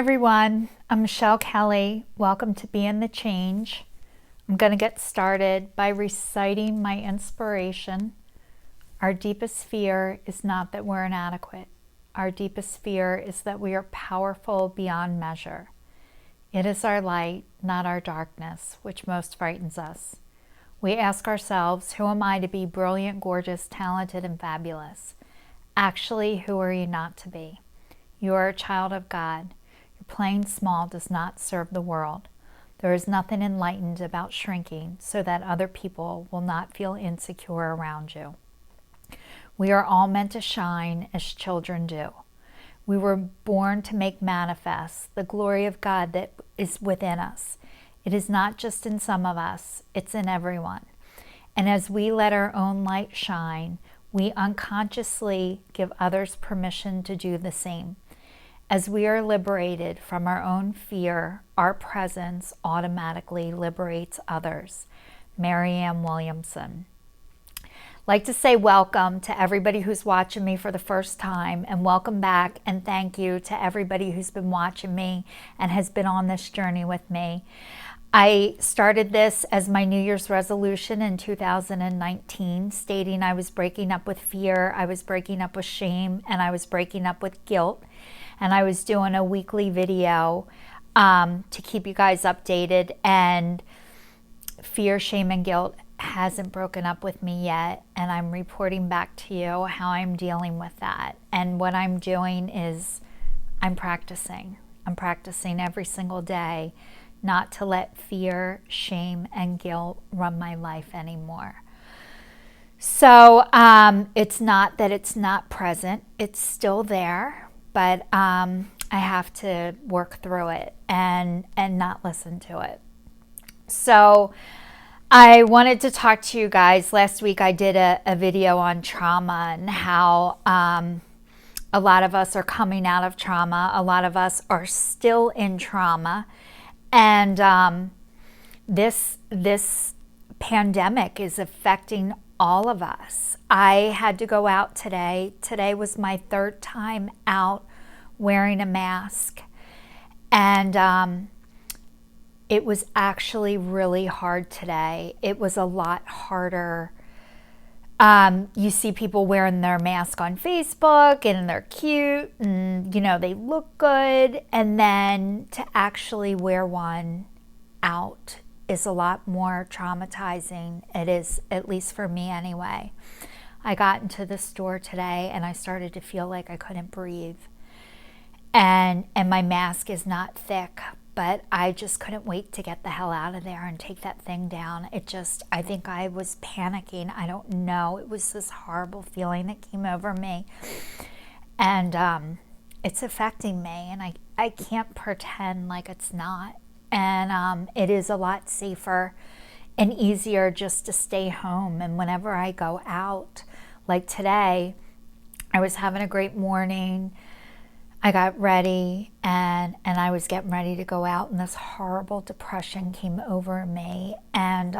everyone, I'm Michelle Kelly. Welcome to Be in the Change. I'm going to get started by reciting my inspiration. Our deepest fear is not that we're inadequate. Our deepest fear is that we are powerful beyond measure. It is our light, not our darkness, which most frightens us. We ask ourselves, who am I to be brilliant, gorgeous, talented, and fabulous? Actually, who are you not to be? You are a child of God. Your playing small does not serve the world. There is nothing enlightened about shrinking so that other people will not feel insecure around you. We are all meant to shine as children do. We were born to make manifest the glory of God that is within us. It is not just in some of us, it's in everyone. And as we let our own light shine, we unconsciously give others permission to do the same. As we are liberated from our own fear, our presence automatically liberates others. Marianne Williamson. I'd like to say welcome to everybody who's watching me for the first time, and welcome back, and thank you to everybody who's been watching me and has been on this journey with me. I started this as my New Year's resolution in 2019, stating I was breaking up with fear, I was breaking up with shame, and I was breaking up with guilt. And I was doing a weekly video to keep you guys updated. And fear, shame, and guilt hasn't broken up with me yet. And I'm reporting back to you how I'm dealing with that. And what I'm doing is I'm practicing. I'm practicing every single day not to let fear, shame, and guilt run my life anymore. So it's not that it's not present. It's still there. But I have to work through it and not listen to it. So I wanted to talk to you guys. Last week I did a video on trauma and how a lot of us are coming out of trauma. A lot of us are still in trauma. And this pandemic is affecting all of us. I had to go out today. Today was my third time out wearing a mask. And it was actually really hard today. It was a lot harder. You see people wearing their mask on Facebook and they're cute and, they look good. And then to actually wear one out is a lot more traumatizing. It is, at least for me anyway. I got into the store today and I started to feel like I couldn't breathe. And my mask is not thick, but I just couldn't wait to get the hell out of there and take that thing down. I think I was panicking. I don't know. It was this horrible feeling that came over me. And it's affecting me, and I can't pretend like it's not. And it is a lot safer and easier just to stay home. And whenever I go out, like today, I was having a great morning. I got ready and I was getting ready to go out, and this horrible depression came over me. And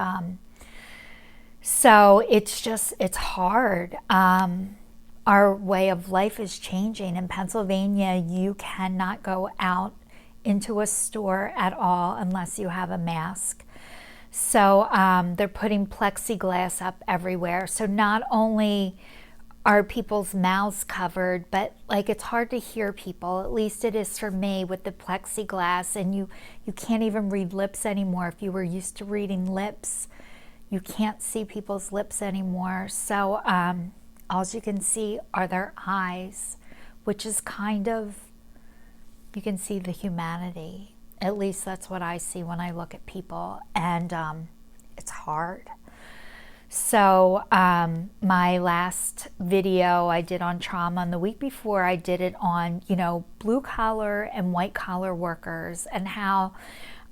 so it's hard. Our way of life is changing. In Pennsylvania, you cannot go out into a store at all unless you have a mask. So they're putting plexiglass up everywhere. So not only are people's mouths covered, but it's hard to hear people. At least it is for me with the plexiglass, and you can't even read lips anymore. If you were used to reading lips, you can't see people's lips anymore. So all you can see are their eyes, which is you can see the humanity. At least that's what I see when I look at people, and it's hard. So my last video I did on trauma, and the week before I did it on, blue collar and white collar workers, and how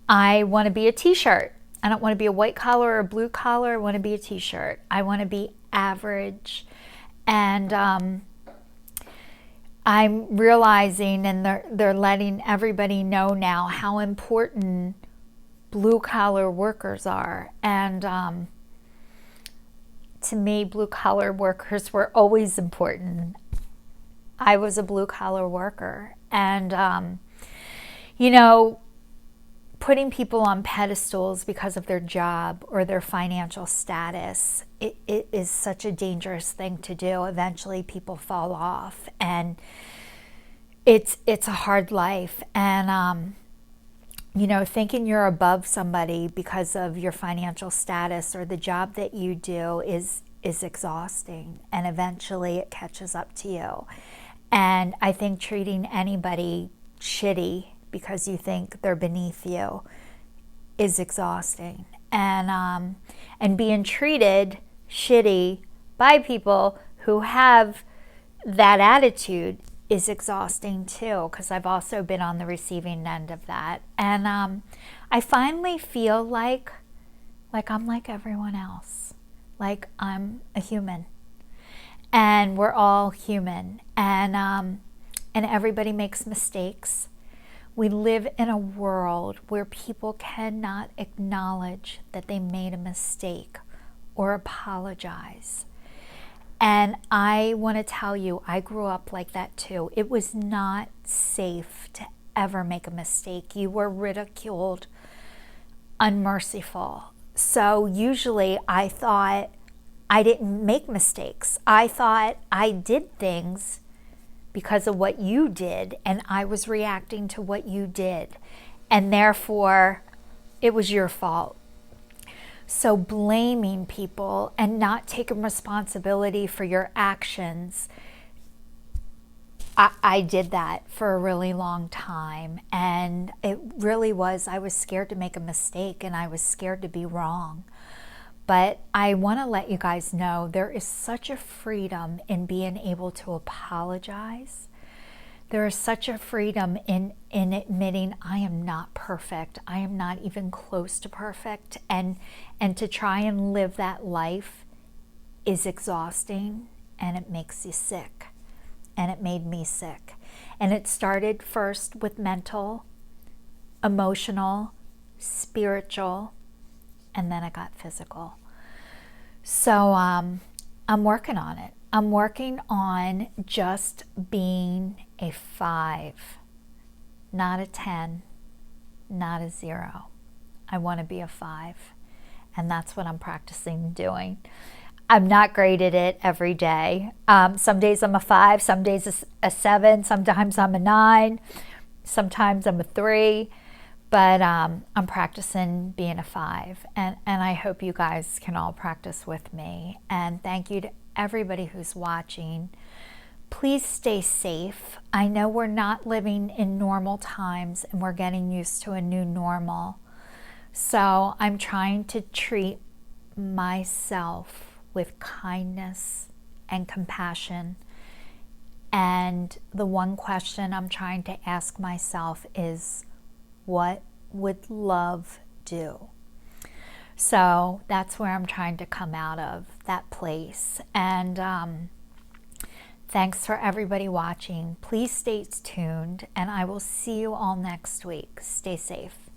I want to be a t-shirt. I don't want to be a white collar or a blue collar. I want to be a t-shirt. I want to be average. And I'm realizing, and they're letting everybody know now how important blue collar workers are. And to me, blue-collar workers were always important. I was a blue-collar worker, and You know, putting people on pedestals because of their job or their financial status, it is such a dangerous thing to do. Eventually people fall off, and it's a hard life. And you know, thinking you're above somebody because of your financial status or the job that you do is exhausting, and eventually it catches up to you. And I think treating anybody shitty because you think they're beneath you is exhausting. And being treated shitty by people who have that attitude is exhausting too, because I've also been on the receiving end of that. And I finally feel like I'm like everyone else, like I'm a human, and we're all human, and everybody makes mistakes. We live in a world where people cannot acknowledge that they made a mistake or apologize. And I want to tell you, I grew up like that too. It was not safe to ever make a mistake. You were ridiculed, unmerciful. So usually I thought I didn't make mistakes. I thought I did things because of what you did, and I was reacting to what you did, and therefore it was your fault. So blaming people and not taking responsibility for your actions, I did that for a really long time, and it really was, I was scared to make a mistake, and I was scared to be wrong. But I want to let you guys know there is such a freedom in being able to apologize. There is such a freedom in admitting I am not perfect. I am not even close to perfect. And to try and live that life is exhausting, and it makes you sick. And it made me sick. And it started first with mental, emotional, spiritual, and then it got physical. So I'm working on it. I'm working on just being a 5, not a 10, not a 0. I want to be a 5, and that's what I'm practicing doing. I'm not great at it every day. Some days I'm a 5, some days a 7, sometimes I'm a 9, sometimes I'm a 3. But I'm practicing being a 5, and I hope you guys can all practice with me. And thank you to everybody who's watching. Please stay safe. I know we're not living in normal times, and we're getting used to a new normal. So I'm trying to treat myself with kindness and compassion. And the one question I'm trying to ask myself is, what would love do? So that's where I'm trying to come out of, that place. And thanks for everybody watching. Please stay tuned, and I will see you all next week. Stay safe.